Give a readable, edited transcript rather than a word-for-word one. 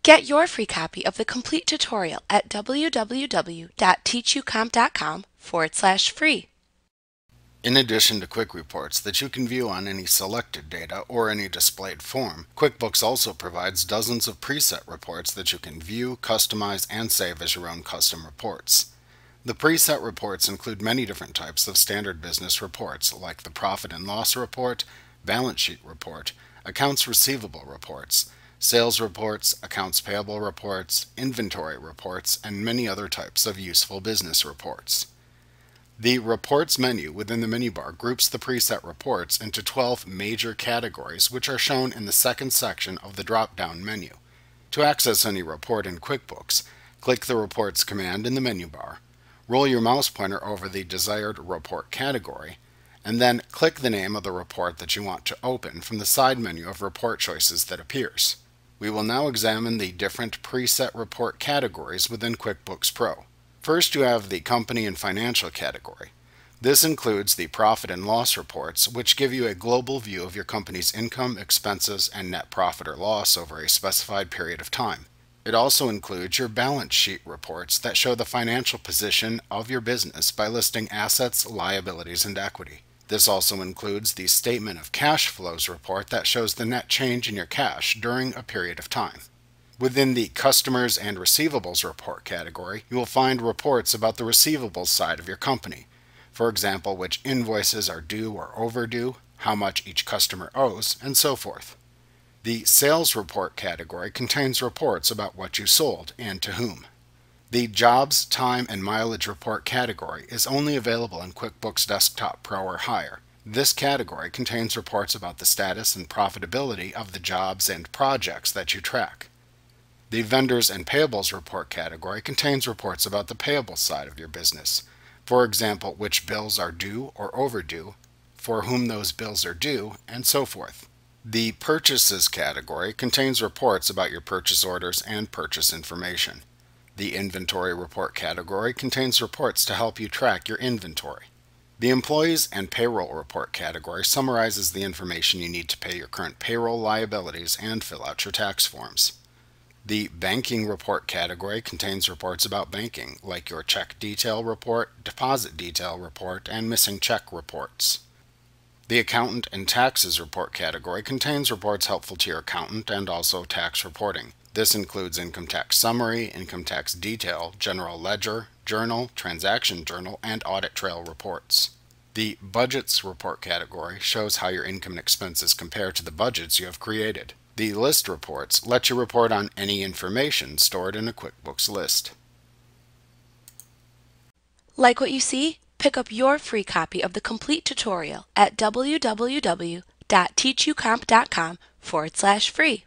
Get your free copy of the complete tutorial at www.teachucomp.com/free. In addition to quick reports that you can view on any selected data or any displayed form, QuickBooks also provides dozens of preset reports that you can view, customize, and save as your own custom reports. The preset reports include many different types of standard business reports like the profit and loss report, balance sheet report, accounts receivable reports, sales reports, accounts payable reports, inventory reports, and many other types of useful business reports. The Reports menu within the menu bar groups the preset reports into 12 major categories, which are shown in the second section of the drop-down menu. To access any report in QuickBooks, click the Reports command in the menu bar, roll your mouse pointer over the desired report category, and then click the name of the report that you want to open from the side menu of report choices that appears. We will now examine the different preset report categories within QuickBooks Pro. First, you have the Company and Financial category. This includes the profit and loss reports, which give you a global view of your company's income, expenses, and net profit or loss over a specified period of time. It also includes your balance sheet reports that show the financial position of your business by listing assets, liabilities, and equity. This also includes the Statement of Cash Flows report that shows the net change in your cash during a period of time. Within the Customers and Receivables report category, you will find reports about the receivables side of your company. For example, which invoices are due or overdue, how much each customer owes, and so forth. The Sales report category contains reports about what you sold and to whom. The Jobs, Time, and Mileage report category is only available in QuickBooks Desktop Pro or higher. This category contains reports about the status and profitability of the jobs and projects that you track. The Vendors and Payables report category contains reports about the payables side of your business. For example, which bills are due or overdue, for whom those bills are due, and so forth. The Purchases category contains reports about your purchase orders and purchase information. The Inventory report category contains reports to help you track your inventory. The Employees and Payroll report category summarizes the information you need to pay your current payroll liabilities and fill out your tax forms. The Banking report category contains reports about banking, like your check detail report, deposit detail report, and missing check reports. The Accountant and Taxes report category contains reports helpful to your accountant and also tax reporting. This includes income tax summary, income tax detail, general ledger, journal, transaction journal, and audit trail reports. The Budgets report category shows how your income and expenses compare to the budgets you have created. The List reports let you report on any information stored in a QuickBooks list. Like what you see? Pick up your free copy of the complete tutorial at www.teachucomp.com/free.